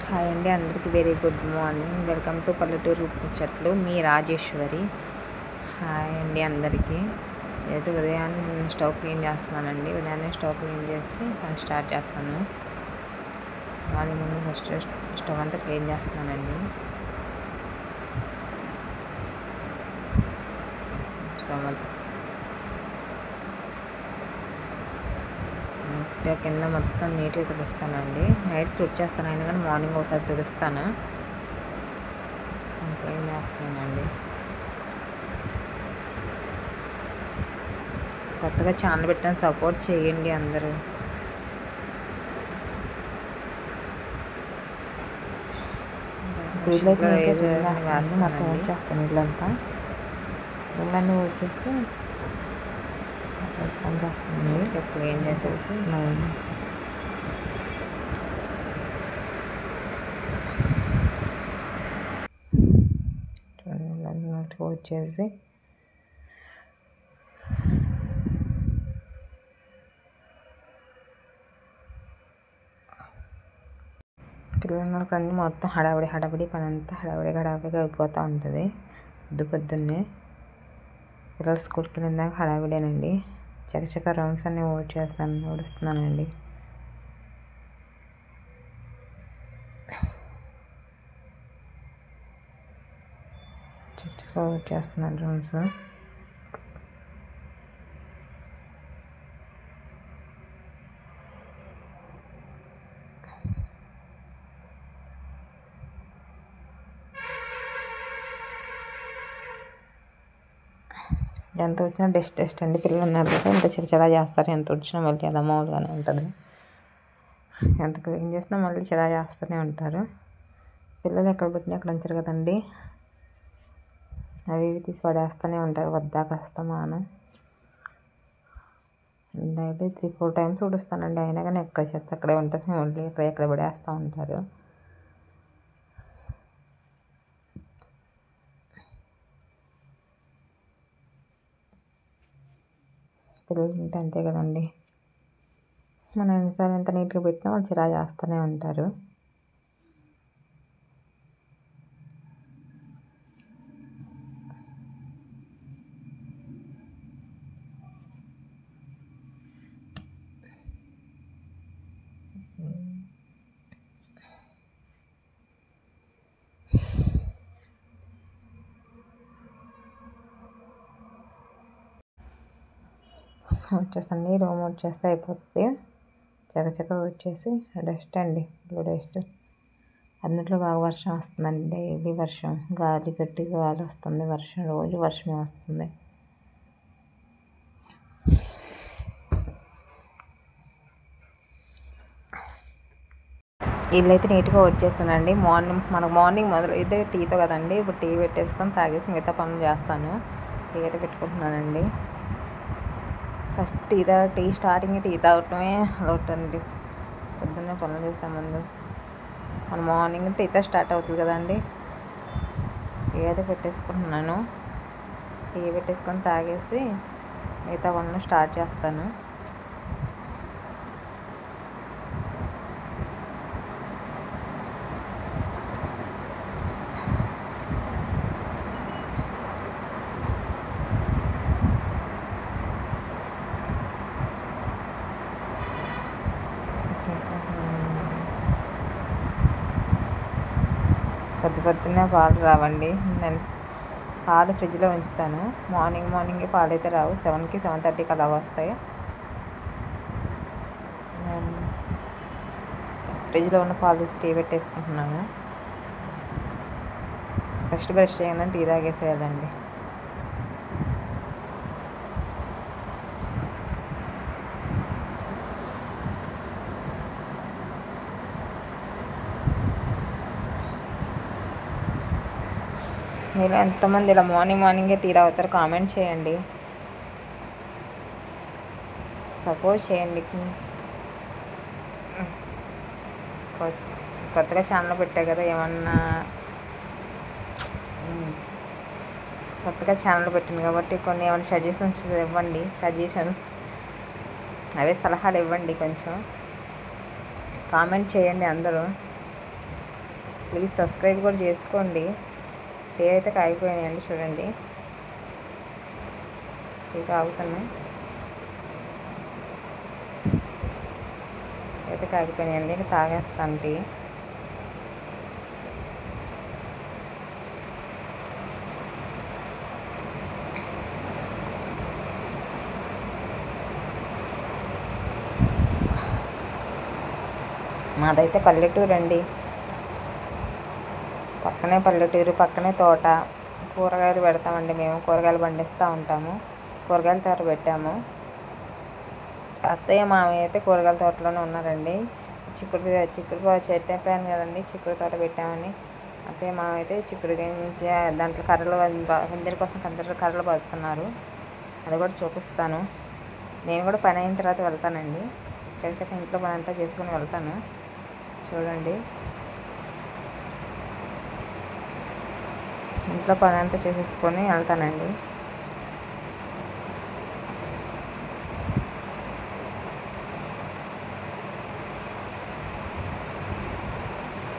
Hi అండి, అందరికీ very good morning. Welcome to పల్లెటూరు ముచ్చట్లు. మీ రాజేశ్వరి. హాయ్ అండి అందరికీ. అయితే ఉదయాన్నే నేను స్టవ్ క్లీన్ చేస్తున్నానండి. ఉదయాన్నే స్టవ్ క్లీన్ చేసి పని స్టార్ట్ చేస్తాను. మార్నింగ్ ముందు ఫస్ట్ స్టవ్ అంతా క్లీన్ చేస్తున్నానండి. స్టవ్ కింద మొత్తం నీట్గా తుడుస్తానండి. నైట్ తుడిచేస్తాను, అయినా కానీ మార్నింగ్ ఒకసారి తుడుస్తాను. క్లీన్ చేస్తానండి. కొత్తగా ఛానల్ పెట్టాను, సపోర్ట్ చేయండి అందరూ. మొత్తం వచ్చేస్తాను ఇల్లంతా. ఇళ్ళన్నీ వచ్చేసి పని చేస్తానండి. క్లీన్ చేసేసి వచ్చేసి పిల్లలకి అన్నీ మొత్తం హడావిడి పని అంతా హడావిడిగా అయిపోతూ ఉంటుంది. పొద్దున్నే పిల్లలు స్కూల్కి వెళ్ళిందాక హడావిడేనండి. చకచక రౌండ్స్ అన్నీ ఊడుస్తున్నానండి. చకచక ఊడ్చేస్తున్నాను రౌండ్స్. ఎంత వచ్చినా డస్ట్ అండి. పిల్లలు ఉన్నారు కదా, ఎంత చిరచలా చేస్తారు. ఎంత వచ్చినా మళ్ళీ అది మామూలుగానే ఉంటుంది. ఎంత క్లీన్ చేసినా మళ్ళీ చిరా చేస్తూనే ఉంటారు. పిల్లలు ఎక్కడ పెట్టినా ఎక్కడ ఉంచారు కదండి, అవి తీసి పడేస్తూనే ఉంటారు వద్దాక వస్తామాను. డైలీ 3-4 టైమ్స్ ఊడుస్తానండి, అయినా కానీ ఎక్కడ చెత్త అక్కడే ఉంటుంది. మళ్ళీ ఎక్కడ పడేస్తూ ఉంటారు. పిల్లలు ఉంటే అంతే కదండి, మనం ఎన్నిసార్లు ఎంత నీట్గా పెట్టినా వాళ్ళు చిరా చేస్తూనే ఉంటారు. వచ్చేసండి, రూమ్ వచ్చేస్తే అయిపోతుంది. చకచక వచ్చేసి డస్ట్ అండి, డస్ట్. అన్నింటిలో బాగా వర్షం వస్తుందండి. డైలీ వర్షం, గట్టిగా గాలి వస్తుంది. రోజు వర్షమే వస్తుంది. ఇల్లైతే నీట్గా వచ్చేస్తానండి. మనకు మార్నింగ్ మొదలు ఇదే టీతో కదండి. ఇప్పుడు టీ పెట్టేసుకొని తాగేసి మిగతా పనులు చేస్తాను. టీ అయితే పెట్టుకుంటున్నానండి. ఫస్ట్ టీ స్టార్టింగ్ టీ తాగటమే అలవాటు అండి. పొద్దున్నే పనులు చేసే ముందు మన మార్నింగ్ టీతో స్టార్ట్ అవుతుంది కదండి. టీ అయితే పెట్టేసుకుంటున్నాను. టీ పెట్టేసుకొని తాగేసి మిగతా పనులు స్టార్ట్ చేస్తాను. పొద్దున్నే పాలు రావండి. నేను పాలు ఫ్రిడ్జ్లో ఉంచుతాను. మార్నింగే పాలు అయితే రావు. 7కి 7:30కి అలాగ వస్తాయి. నేను ఫ్రిడ్జ్లో ఉన్న పాలు టీ పెట్టేసుకుంటున్నాను. ఫస్ట్ బ్రష్ చేయగానే టీ తాగేసేయాలండి. మీరు ఎంతమంది ఇలా మార్నింగే టీ తాగుతారు కామెంట్ చేయండి, సపోర్ట్ చేయండి. కొత్తగా ఛానల్ పెట్టాయి కదా, కొత్తగా ఛానల్ పెట్టింది కాబట్టి కొన్ని ఏమైనా సజెషన్స్ ఇవ్వండి. అవే సలహాలు ఇవ్వండి. కొంచెం కామెంట్ చేయండి అందరూ. ప్లీజ్ సబ్స్క్రైబ్ కూడా చేసుకోండి. టీ అయితే కాగిపోయినాయండి, చూడండి టీ కాగుతున్నాయి అయితే కాగిపోయినాయండి. ఇంకా తాగేస్తాను టీ. మాదైతే పల్లెటూరు అండి, పక్కనే పల్లెటూరు, పక్కనే తోట. కూరగాయలు పెడతామండి, మేము కూరగాయలు పండిస్తూ ఉంటాము. కూరగాయల తోట పెట్టాము. అత్తయ్య మామయ్య అయితే కూరగాయల తోటలోనే ఉన్నారండి. చిక్కుడు చెట్టు చెప్పాను కదండి, చిక్కుడు తోట పెట్టామని. అత్తయ్య మామయ్య అయితే చిక్కుడుకాయ నుంచి దాంట్లో కర్రలు ఇందరి కోసం కర్రలు పడుతున్నారు. అది కూడా చూపిస్తాను. నేను కూడా పని అయిన తర్వాత వెళ్తానండి. చకచక ఇంట్లో పని అంతా చేసుకుని వెళ్తాను. చూడండి, ఇంట్లో పని అంతా చేసేసుకొని వెళ్తానండి.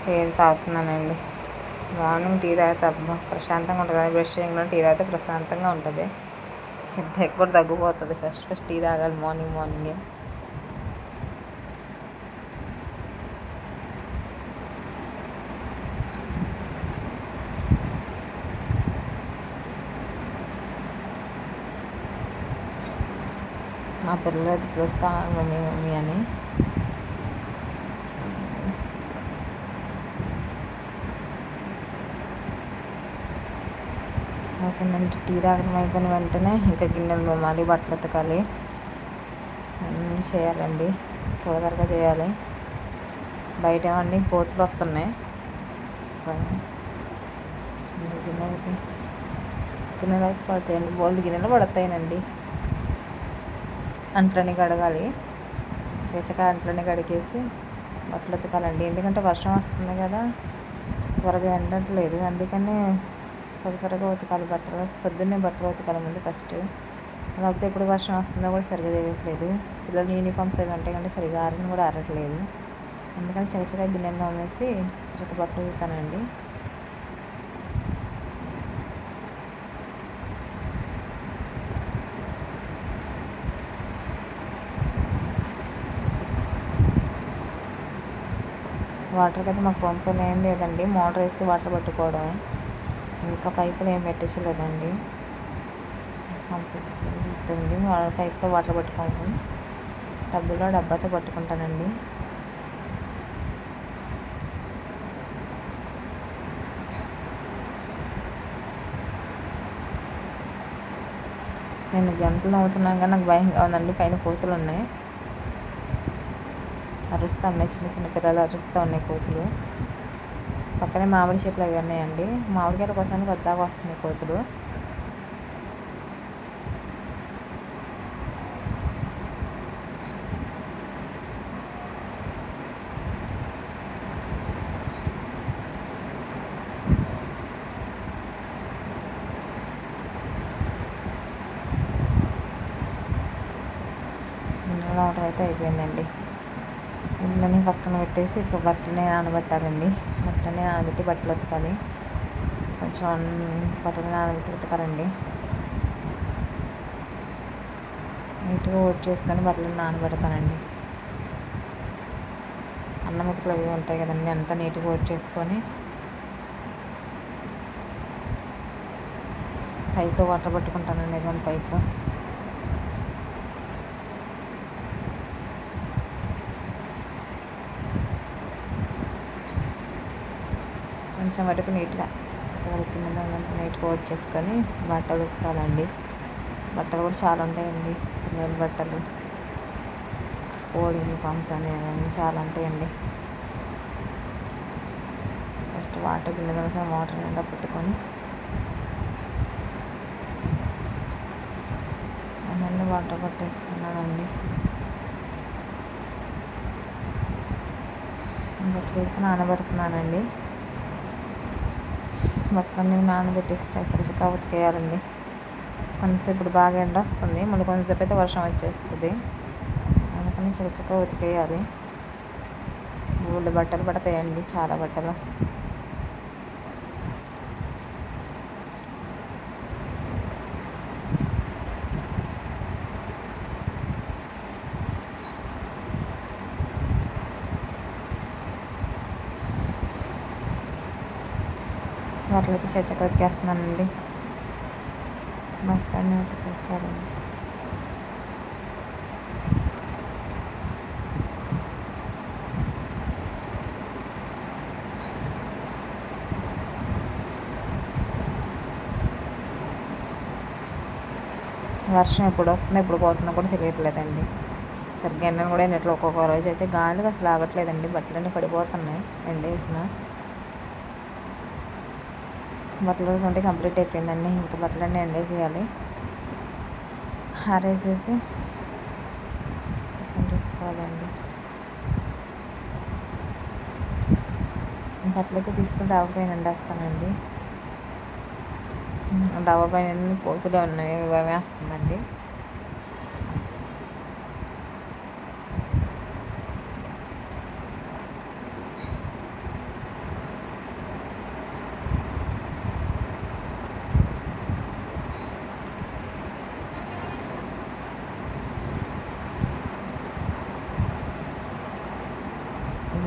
టీ తాగుతున్నానండి. మార్నింగ్ టీ తాగితే ప్రశాంతంగా ఉంటుంది. బ్రష్ చేయకుండా టీ తాగితే ప్రశాంతంగా ఉంటుంది. హెడ్ కూడా తగ్గిపోతుంది. ఫస్ట్ టీ తాగాలి మార్నింగే. మా పిల్లలు అయితే పిలుస్తా మమ్మీ అని. ఓకేనండి, టీ తాగడం అయిపోయిన వెంటనే ఇంకా గిన్నెలు తోమాలి, బట్టలు ఉతకాలి, అన్నీ చేయాలండి. త్వరగా చేయాలి. బయట ఏమండి కోతులు వస్తున్నాయి. గిన్నెలు అయితే పడతాయండి, బోల్డ్ గిన్నెలు పడతాయినండి. అంట్లని కడగాలి. చకచక అంట్లని కడిగేసి బట్టలు ఉతకాలండి. ఎందుకంటే వర్షం వస్తుంది కదా, త్వరగా ఎండట్లేదు. అందుకని త్వరగా ఉతకాలి బట్టలు. పొద్దున్నే బట్టలు ఉతకాలి ముందు ఫస్ట్. లేకపోతే ఎప్పుడు వర్షం వస్తుందో కూడా సరిగా తెలియట్లేదు. పిల్లలు యూనిఫామ్స్ అవి ఉంటాయి కంటే సరిగా ఆరని కూడా ఆరట్లేదు. అందుకని చకచక గిన్నెలు తోమేసి తర్వాత బట్టలు ఉతుకానండి. వాటర్కి అయితే మాకు పంపులు ఏం లేదండి, మోటార్ వేసి వాటర్ పట్టుకోవడమే. ఇంకా పైపులు ఏం పెట్టించలేదండి. పంపు ఉంది, పైప్తో వాటర్ పట్టుకోవడం. డబ్బాతో పట్టుకుంటానండి. నేను గంటలు అవుతున్నాను కానీ నాకు భయంగా ఉందండి. పైన కోతులు ఉన్నాయి, అరుస్తూ ఉన్నాయి. చిన్న పిల్లలు అరుస్తూ ఉన్నాయి కోతులు. పక్కనే మామిడి చెట్లు అవి ఉన్నాయండి. మామిడికాయల కోసానికి వద్దాగా వస్తున్నాయి కోతులు. వాటర్ అయితే అయిపోయిందండి. ఇళ్ళని పక్కన పెట్టేసి ఇక బట్టలనే నానబెట్టాలండి. బట్టలనే నానబెట్టి బట్టలు ఉతకాలి. కొంచెం బట్టలు నానబెట్టి ఉతకాలండి. నీట్గా ఓట్ చేసుకొని బట్టలు నానబెడతానండి. అన్నం ఉతుకులు అవి ఉంటాయి కదండి, అంతా నీట్గా ఓట్ చేసుకొని పైప్తో వాటర్ పట్టుకుంటానండి. ఇదిగోండి పైపు. కొంచెం వరకు నీట్గా నీట్గా ఓట్ చేసుకొని బట్టలు ఉతకాలండి. బట్టలు కూడా చాలా ఉంటాయండి. పిల్లల బట్టలు, స్కూల్ యూనిఫామ్స్ అనేవి చాలా ఉంటాయండి. ఫస్ట్ వాటర్ గిన్నె కోసం వాటర్ నిండా పెట్టుకొని అన్నీ వాటర్ పట్టేస్తున్నానండి. బట్టలు నానబెడుతున్నానండి. బట్టలన్నీ నానబెట్టేసి చకచకా ఉతికేయాలండి. కొంచెం ఇప్పుడు బాగా ఎండ వస్తుంది, మళ్ళీ కొంచెంసేపు అయితే వర్షం వచ్చేస్తుంది. అందుకని చకచకా ఉతికేయాలి. బట్టలు పడతాయండి, చాలా బట్టలు. బట్టలు అయితే చచ్చక ఉతికేస్తున్నానండి. మా ఫ్రెండ్ ఉతికేసారండి. వర్షం ఎప్పుడు వస్తుందో ఎప్పుడు పోతుందో కూడా తెలియట్లేదండి. సరిగ్గా ఎండను కూడా ఎండట్లో ఒక్కొక్క రోజు అయితే గాలికి అసలు ఆగట్లేదండి. బట్టలన్నీ పడిపోతున్నాయి ఎండేసిన. బట్టలు ఉంటే కంప్లీట్ అయిపోయిందండి. ఇంకా బట్టలన్నీ ఎండేసేయాలి. ఆరేసేసి చూసుకోవాలండి. బట్టలకి తీసుకుని డాబా పైన ఎండేస్తానండి. డాబా పైన పోతులే ఉన్నాయి, వేస్తుందండి.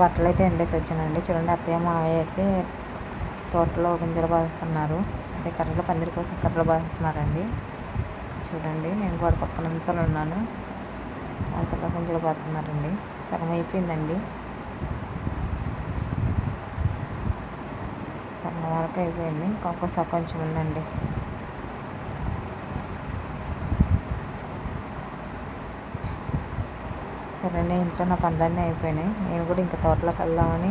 బట్టలు అయితే ఎండేసి వచ్చానండి. చూడండి, అత్తయ్య మావయ్య అయితే తోటలో గింజలు బాస్తున్నారు. అదే కర్రలు పందిరి కోసం కర్రలు బాస్తున్నారండి. చూడండి, నేను కూడా పక్కనంతలో ఉన్నాను. అంతలో గింజలు బాస్తున్నారండి. సగం అయిపోయిందండి. సగం వరకు అయిపోయింది. ఇంకొకసారి కొంచెం ఉందండి. సరేండి, ఇంట్లో నా పనులన్నీ అయిపోయినాయి. నేను కూడా ఇంకా తోటలోకి వెళ్దామని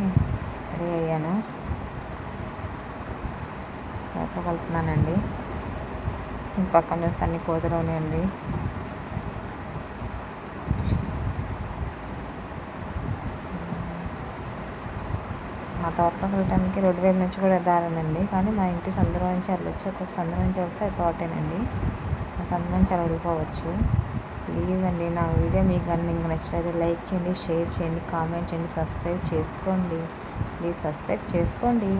రెడీ అయ్యాను. తోటలోకి వెళ్తున్నానండి. ఇంక పక్కన చూస్తే అన్ని కోతులు ఉన్నాయండి. మా తోటలోకి వెళ్ళడానికి రోడ్డు వైపు నుంచి కూడా దారి ఉందండి. కానీ మా ఇంటి సందులో నుంచి వెళ్ళొచ్చు. ఒక సందు నుంచి వెళ్తే తోటేనండి. ఆ సందు నుంచి అలా వెళ్ళిపోవచ్చు. ప్లీజ్ అండి, నా వీడియో మీకు కానీ మీకు నచ్చినట్లయితే లైక్ చేయండి, షేర్ చేయండి, కామెంట్ చేయండి, సబ్స్క్రైబ్ చేసుకోండి. ప్లీజ్ సబ్స్క్రైబ్ చేసుకోండి.